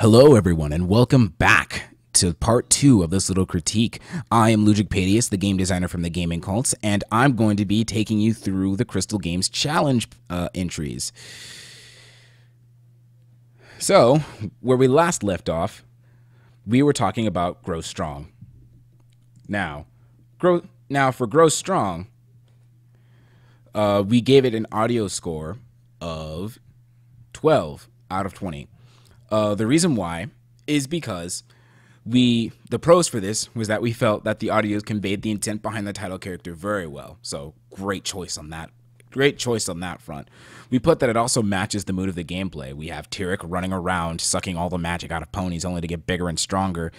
Hello, everyone, and welcome back to part 2 of this little critique. I am Ludric, the game designer from the Gaming Colts, and I'm going to be taking you through the Crystal Games Challenge entries. So, where we last left off, we were talking about Grow Strong. Now for Grow Strong, we gave it an audio score of 12 out of 20. The reason why is because the pros for this was that we felt that the audio conveyed the intent behind the title character very well. So great choice on that. Great choice on that front. We put that it also matches the mood of the gameplay. We have Ludric running around, sucking all the magic out of ponies only to get bigger and stronger.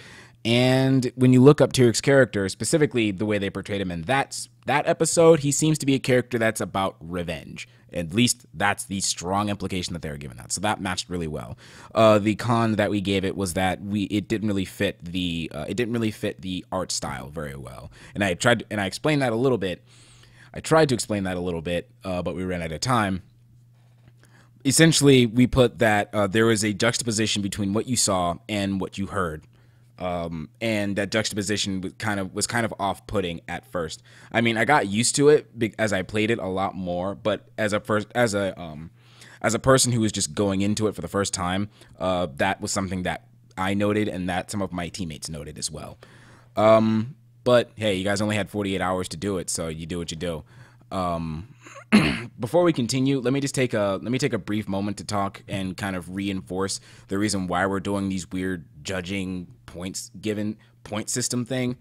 And when you look up Ludric's character, specifically the way they portrayed him in that episode, he seems to be a character that's about revenge. At least that's the strong implication that they were given that. So that matched really well. The con that we gave it was that it didn't really fit the art style very well. And I explained that a little bit. I tried to explain that a little bit, but we ran out of time. Essentially, we put that there was a juxtaposition between what you saw and what you heard. And that juxtaposition was kind of off-putting at first. I mean, I got used to it as I played it a lot more, but as a person who was just going into it for the first time, that was something that I noted and that some of my teammates noted as well. But hey, you guys only had 48 hours to do it, so you do what you do. Before we continue, let me take a brief moment to talk and kind of reinforce the reason why we're doing these weird judging point system thing.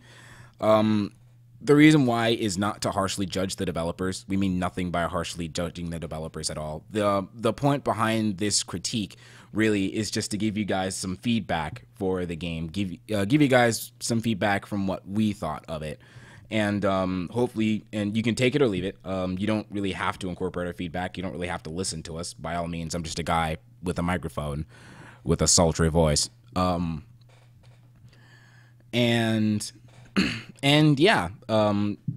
The reason why is not to harshly judge the developers. We mean nothing by harshly judging the developers at all. The point behind this critique really is just to give you guys some feedback for the game, give you guys some feedback from what we thought of it. And hopefully, and you can take it or leave it. You don't really have to incorporate our feedback. You don't really have to listen to us. By all means, I'm just a guy with a microphone with a sultry voice. And yeah,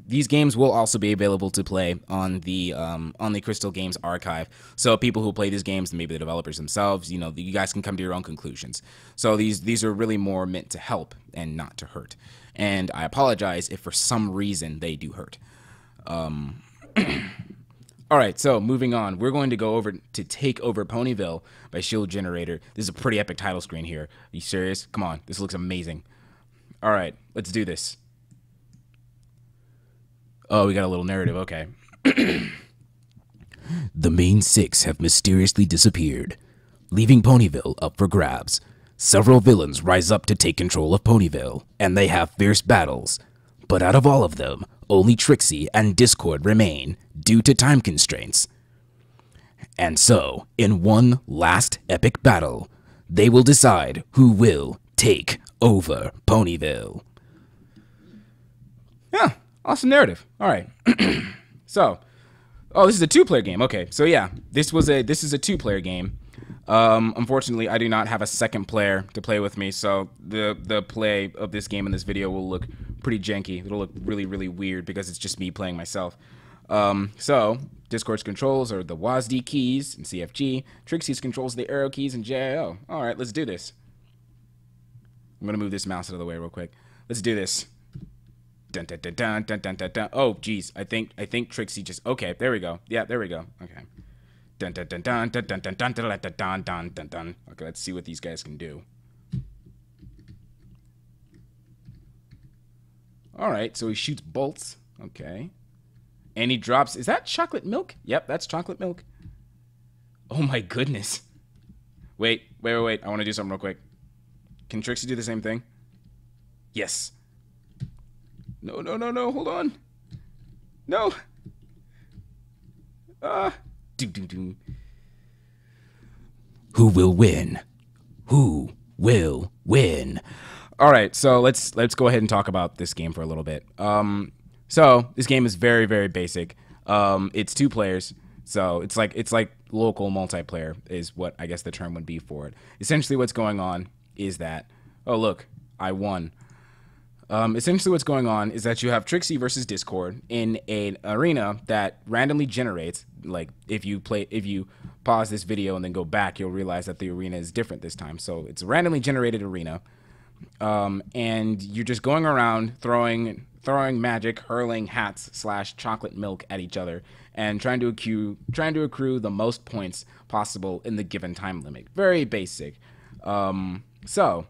these games will also be available to play on the Crystal Games archive. So people who play these games, and maybe the developers themselves, you know, you guys can come to your own conclusions. So these are really more meant to help and not to hurt. And I apologize if for some reason they do hurt. All right, so moving on, we're going to go over to Take Over Ponyville by Shield Generator. This is a pretty epic title screen here. Are you serious? Come on, this looks amazing. All right, let's do this. Oh, we got a little narrative, okay. The main six have mysteriously disappeared, leaving Ponyville up for grabs. Several villains rise up to take control of Ponyville, and they have fierce battles. But out of all of them, only Trixie and Discord remain, due to time constraints. And so, in one last epic battle, they will decide who will take over Ponyville. Yeah, awesome narrative. All right. So, oh, this is a two-player game. Okay, so yeah, this is a two-player game. Unfortunately, I do not have a second player to play with me, so the play of this game in this video will look pretty janky. It'll look really, really weird because it's just me playing myself. So, Discord's controls are the WASD keys and CFG. Trixie's controls are the arrow keys and JIO. All right, let's do this. I'm gonna move this mouse out of the way real quick. Let's do this. Dun, dun, dun, dun, dun, dun, dun, dun. Oh, geez, I think Trixie just. Okay, there we go. Yeah, there we go. Okay. Dun dun dun dun dun dun dun dun dun dun dun dun dun. Okay, let's see what these guys can do. All right, so he shoots bolts. Okay, and he drops. Is that chocolate milk? Yep, that's chocolate milk. Oh my goodness. Wait. I want to do something real quick. Can Trixie do the same thing? Yes. No. Hold on. No. Who will win? Who will win? All right, so let's go ahead and talk about this game for a little bit. So this game is very, very basic. It's two players, so it's like local multiplayer is what I guess the term would be for it. Essentially, what's going on is that, oh look, I won. Essentially, what's going on is that you have Trixie versus Discord in an arena that randomly generates. Like if you pause this video and then go back, you'll realize that the arena is different this time. So it's a randomly generated arena, and you're just going around throwing magic, hurling hats / chocolate milk at each other, and trying to accrue the most points possible in the given time limit. Very basic. So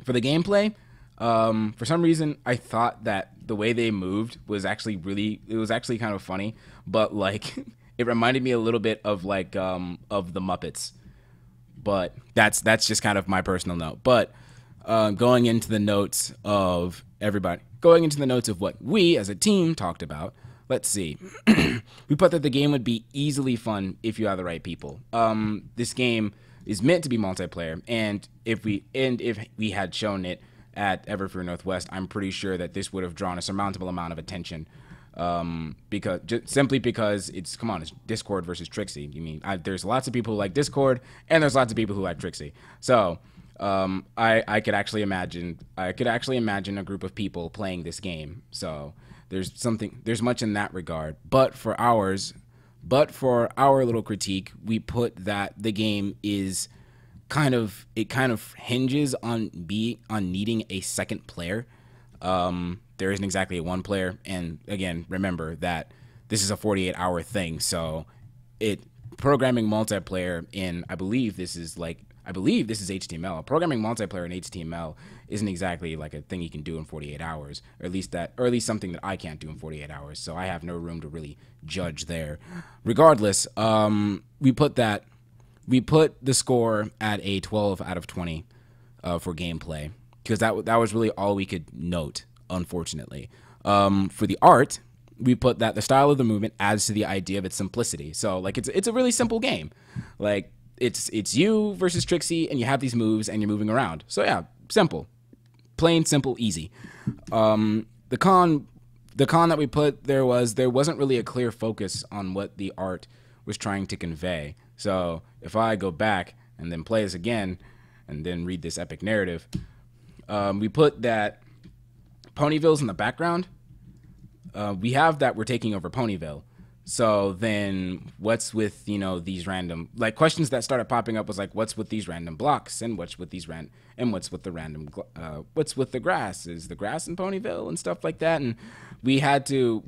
for the gameplay. For some reason, I thought that the way they moved was actually kind of funny, but like it reminded me a little bit of like of the Muppets. But that's just kind of my personal note. But going into the notes of what we as a team talked about, let's see. We put that the game would be easily fun if you have the right people. This game is meant to be multiplayer, and if we had shown it at Everfear Northwest, I'm pretty sure that this would have drawn a surmountable amount of attention, simply because it's Discord versus Trixie. You mean there's lots of people who like Discord, and there's lots of people who like Trixie. So I could actually imagine a group of people playing this game. So there's much in that regard. But for our little critique, we put that the game is kind of hinges on needing a second player. There isn't exactly a one player, and again, remember that this is a 48-hour thing, so programming multiplayer in I believe this is HTML. Programming multiplayer in HTML isn't exactly like a thing you can do in 48 hours, or at least something that I can't do in 48 hours. So I have no room to really judge there. Regardless, we put the score at a 12 out of 20 for gameplay, because that was really all we could note, unfortunately. For the art, we put that the style of the movement adds to the idea of its simplicity. So like it's a really simple game. Like it's you versus Trixie, and you have these moves and you're moving around. So yeah, simple. Plain, simple, easy. The con that we put there wasn't really a clear focus on what the art was trying to convey. So if I go back and then play this again and then read this epic narrative, we put that Ponyville's in the background. We have that we're taking over Ponyville. So then what's with, these random, like, questions that started popping up was like, what's with these random blocks, and what's with the grass? Is the grass in Ponyville and stuff like that? And we had to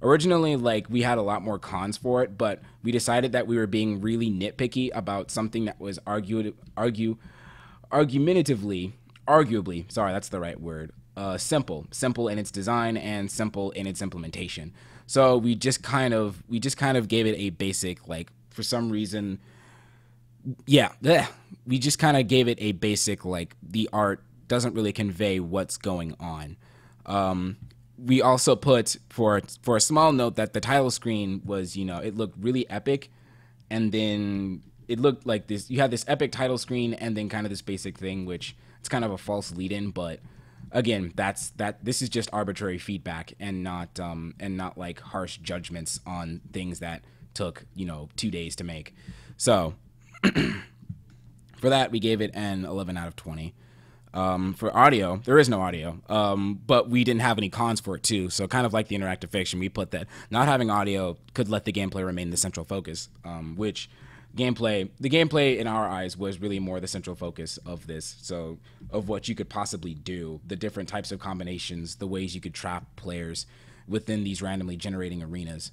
originally, like, we had a lot more cons for it, but we decided that we were being really nitpicky about something that was arguably, sorry, that's the right word, simple in its design and simple in its implementation. So we just kind of gave it a basic, like, for some reason, we just kind of gave it a basic, like, the art doesn't really convey what's going on. We also put for a small note that the title screen was, it looked really epic, and then it looked like this. You had this epic title screen, and then kind of this basic thing, which it's kind of a false lead-in. But again, this is just arbitrary feedback, and not like harsh judgments on things that took 2 days to make. So for that, we gave it an 11 out of 20. For audio, there is no audio, but we didn't have any cons for it too. So kind of like the interactive fiction, we put that not having audio could let the gameplay remain the central focus, which the gameplay in our eyes was really more the central focus of this. So of what you could possibly do, the different types of combinations, the ways you could trap players within these randomly generating arenas.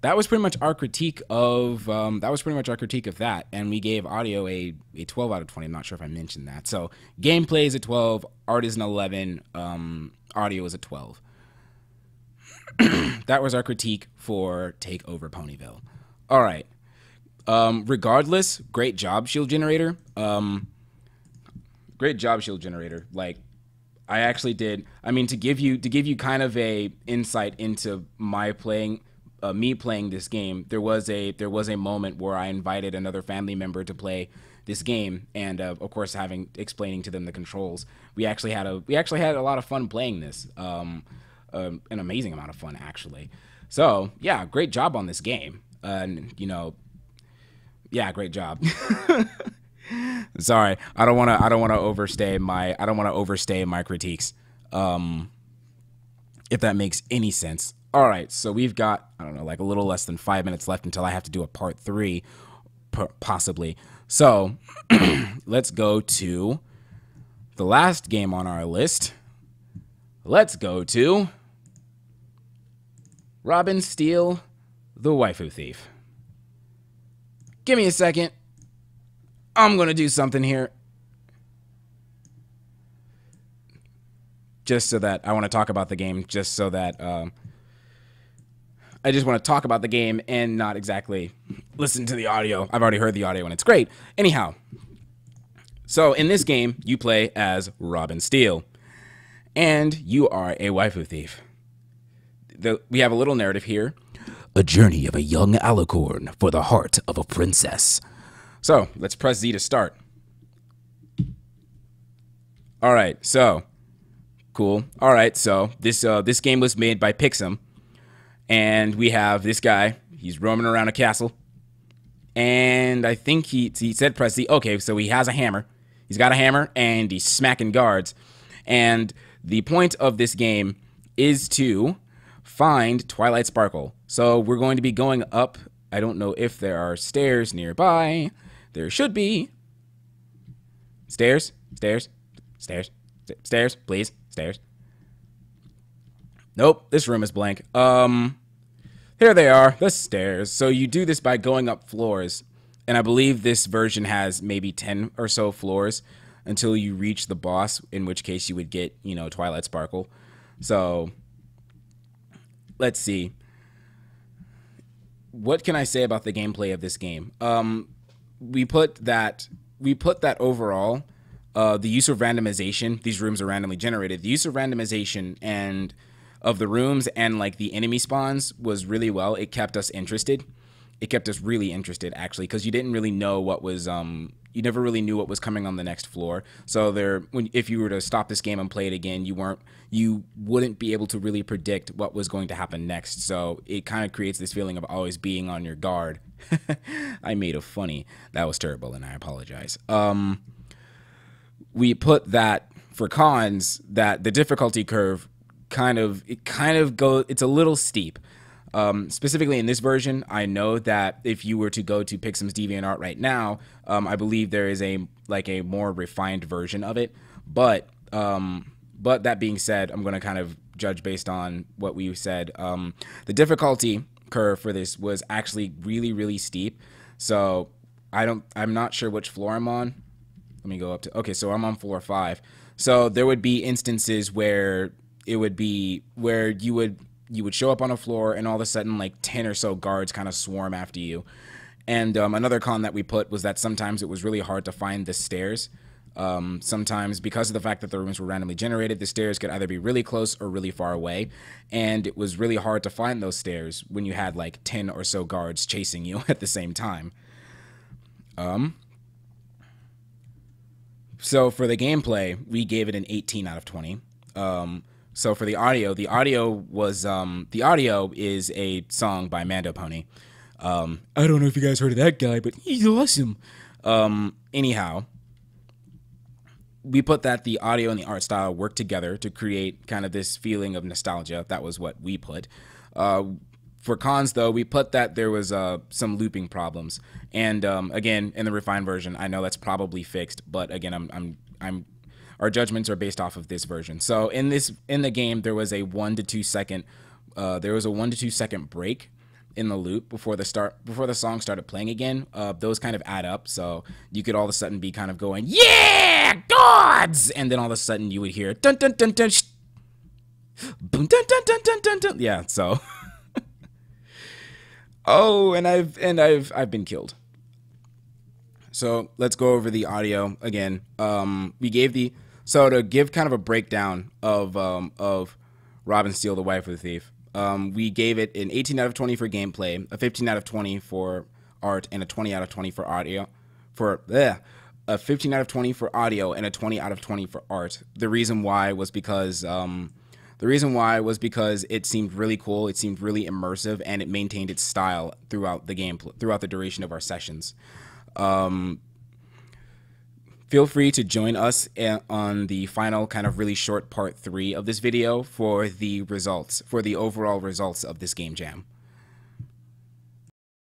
That was pretty much our critique of that, and we gave audio a 12 out of 20. I'm not sure if I mentioned that. So gameplay is a 12, art is an 11, audio is a 12. That was our critique for Take Over Ponyville. All right. Regardless, great job, Shield Generator. Great job, Shield Generator. Like, I actually did. I mean, to give you kind of a insight into my playing. Me playing this game, there was a moment where I invited another family member to play this game, and of course, explaining to them the controls. We actually had a lot of fun playing this, an amazing amount of fun actually. So yeah, great job on this game, and yeah, great job. Sorry, I don't want to overstay my critiques. If that makes any sense. All right, so we've got, I don't know, like a little less than 5 minutes left until I have to do a part 3, possibly. So let's go to the last game on our list. Let's go to Robin Steele, the Waifu Thief. Give me a second. I'm going to do something here. Just so that I want to talk about the game, just so that I just want to talk about the game and not exactly listen to the audio. I've already heard the audio and it's great. Anyhow, so in this game, you play as Robin Steele, and you are a waifu thief. We have a little narrative here. A journey of a young alicorn for the heart of a princess. So let's press Z to start. All right, so cool. All right, so this game was made by Pixum, and we have this guy. He's roaming around a castle, and I think he said press Z. Okay, so he has a hammer. He's got a hammer, and he's smacking guards. And the point of this game is to find Twilight Sparkle. So we're going to be going up. I don't know if there are stairs nearby. There should be. Stairs, stairs, stairs, stairs, please, stairs. Nope, this room is blank. Here they are, the stairs. So you do this by going up floors. And I believe this version has maybe 10 or so floors until you reach the boss, in which case you would get, you know, Twilight Sparkle. So let's see. What can I say about the gameplay of this game? We put that overall, the use of randomization, these rooms are randomly generated. The use of randomization and of the rooms and like the enemy spawns was really well. It kept us interested. It kept us really interested, actually, because you didn't really know what was, you never really knew what was coming on the next floor. So if you were to stop this game and play it again, you wouldn't be able to really predict what was going to happen next. So it kind of creates this feeling of always being on your guard. I made a funny. That was terrible, and I apologize. We put that for cons, that the difficulty curve it's a little steep. Specifically in this version, I know that if you were to go to Pixum's DeviantArt right now, I believe there is a more refined version of it. But that being said, I'm going to kind of judge based on what we said. The difficulty curve for this was actually really, really steep. So I'm not sure which floor I'm on. Let me go up to, okay, so I'm on floor 5. So there would be instances where it would be where you would show up on a floor and all of a sudden like 10 or so guards kind of swarm after you. And another con that we put was that sometimes it was really hard to find the stairs. Sometimes because of the fact that the rooms were randomly generated, the stairs could either be really close or really far away. And it was really hard to find those stairs when you had like 10 or so guards chasing you at the same time. So for the gameplay, we gave it an 18 out of 20. So for the audio is a song by Mando Pony. I don't know if you guys heard of that guy, but he's awesome. Anyhow, we put that the audio and the art style work together to create kind of this feeling of nostalgia. That was what we put. For cons, though, we put that there was some looping problems. And again, in the refined version, I know that's probably fixed, but again, our judgments are based off of this version. So in the game, there was a 1 to 2 second break in the loop before the song started playing again. Those kind of add up, so you could all of a sudden be kind of going, yeah, gods, and then all of a sudden you would hear dun dun dun dun, boom dun dun dun dun dun dun. Yeah, so oh, and I've been killed. So let's go over the audio again. So to give kind of a breakdown of Robin Steele, the Waifu Thief, we gave it an 18 out of 20 for gameplay, a 15 out of 20 for art, and a 20 out of 20 for audio. A 15 out of 20 for audio and a 20 out of 20 for art. The reason why was because it seemed really cool, it seemed really immersive, and it maintained its style throughout the game, throughout the duration of our sessions. Feel free to join us on the final kind of really short part 3 of this video for the results, for the overall results of this game jam.